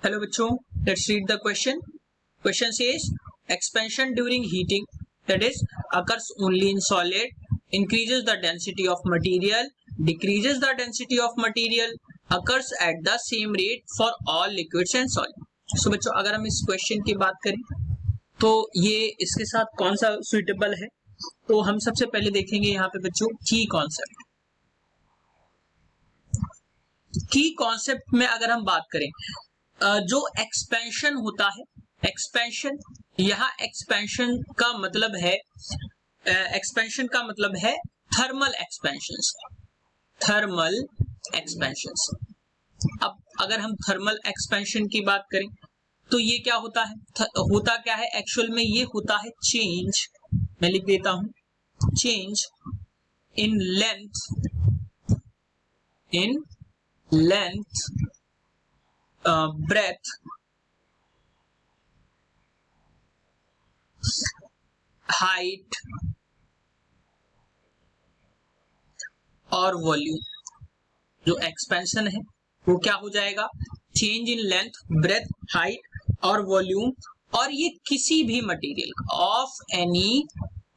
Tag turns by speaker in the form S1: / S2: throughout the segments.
S1: Hello बच्चों, let's read the question. Question says expansion during heating, that is occurs only in solid, increases the density of material, decreases the density of material, occurs at the same rate for all liquids and solid. So बच्चों अगर हम इस question की बात करें तो ये इसके साथ कौन सा सुइटेबल है, तो हम सबसे पहले देखेंगे यहाँ पे बच्चों की कॉन्सेप्ट। की कॉन्सेप्ट में अगर हम बात करें, जो एक्सपेंशन होता है, एक्सपेंशन, यहाँ एक्सपेंशन का मतलब है, एक्सपेंशन का मतलब है थर्मल एक्सपेंशन, थर्मल एक्सपेंशन। अब अगर हम थर्मल एक्सपेंशन की बात करें तो ये क्या होता है, होता क्या है एक्चुअल में, ये होता है चेंज, मैं लिख देता हूं, change in length, breadth, height और वॉल्यूम। जो एक्सपेंशन है वो क्या हो जाएगा, change in length, breadth, height और वॉल्यूम, और ये किसी भी material, of any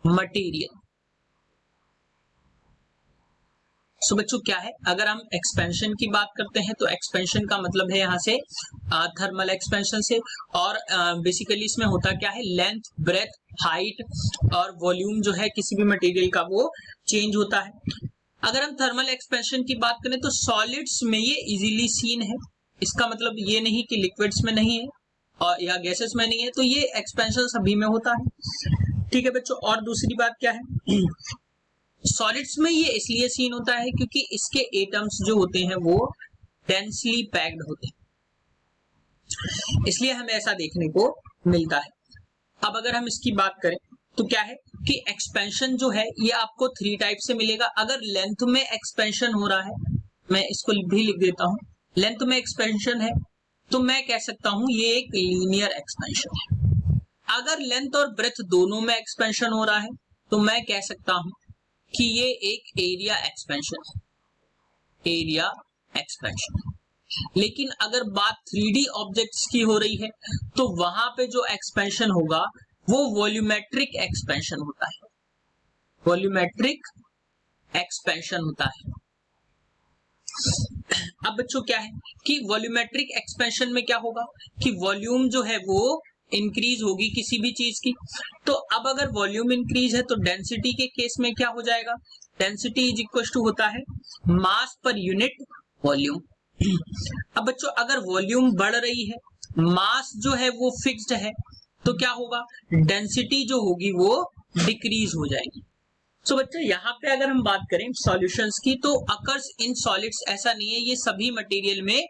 S1: material. So बच्चों क्या है, अगर हम एक्सपेंशन की बात करते हैं तो एक्सपेंशन का मतलब है यहाँ से थर्मल एक्सपेंशन से, और बेसिकली इसमें होता क्या है, लेंथ, ब्रेथ, हाइट और वॉल्यूम जो है किसी भी मटेरियल का वो चेंज होता है। अगर हम थर्मल एक्सपेंशन की बात करें तो सॉलिड्स में ये इजीली सीन है, इसका मतलब ये नहीं कि लिक्विड्स में नहीं है और या गैसेस में नहीं है, तो ये एक्सपेंशन सभी में होता है। ठीक है बच्चों, और दूसरी बात क्या है, सॉलिड्स में ये इसलिए सीन होता है क्योंकि इसके एटम्स जो होते हैं वो डेंसली पैक्ड होते हैं, इसलिए हमें ऐसा देखने को मिलता है। अब अगर हम इसकी बात करें तो क्या है कि एक्सपेंशन जो है ये आपको 3 टाइप से मिलेगा। अगर लेंथ में एक्सपेंशन हो रहा है, मैं इसको भी लिख देता हूं, लेंथ में एक्सपेंशन है तो मैं कह सकता हूं ये एक लीनियर एक्सपेंशन है। अगर लेंथ और ब्रेथ दोनों में एक्सपेंशन हो रहा है तो मैं कह सकता हूं कि ये एक एरिया एक्सपेंशन है, एरिया एक्सपेंशन। लेकिन अगर बात 3D ऑब्जेक्ट्स की हो रही है तो वहां पे जो एक्सपेंशन होगा वो वॉल्यूमेट्रिक एक्सपेंशन होता है, वॉल्यूमेट्रिक एक्सपेंशन होता है। अब बच्चों क्या है कि वॉल्यूमेट्रिक एक्सपेंशन में क्या होगा कि वॉल्यूम जो है वो इंक्रीज होगी किसी भी चीज की। तो अब अगर वॉल्यूम इंक्रीज है तो डेंसिटी के केस में क्या हो जाएगा, डेंसिटी इज इक्वल टू होता है मास पर यूनिट वॉल्यूम। अब बच्चों अगर वॉल्यूम बढ़ रही है, मास जो है वो फिक्स्ड है, तो क्या होगा, डेंसिटी जो होगी वो डिक्रीज हो जाएगी। सो बच्चों यहाँ पे अगर हम बात करें सॉल्यूशंस की तो अकर्स इन सॉलिड्स, ऐसा नहीं है ये सभी मटेरियल में,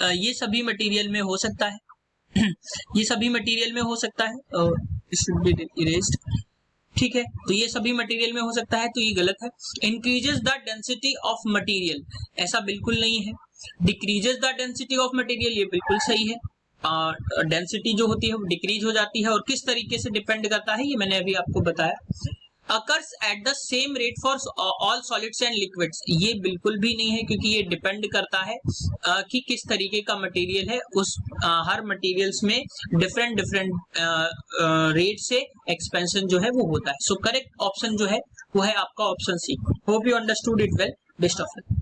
S1: ये सभी मटेरियल में हो सकता है, ये सभी मटेरियल में हो सकता है, शुड बी इरेज्ड। ठीक है, तो ये सभी मटेरियल में हो सकता है, तो ये गलत है। Increases the density of material, ऐसा बिल्कुल नहीं है। Decreases the density of material, ये बिल्कुल सही है। डेंसिटी जो होती है वो डिक्रीज हो जाती है, और किस तरीके से डिपेंड करता है ये मैंने अभी आपको बताया। Occurs at the same rate for all solids and liquids, ये बिल्कुल भी नहीं है क्योंकि ये डिपेंड करता है कि किस तरीके का मटेरियल है, उस हर मटेरियल्स में डिफरेंट रेट से एक्सपेंशन जो है वो होता है। सो करेक्ट ऑप्शन जो है वो है आपका option C. Hope you understood it well, best of luck.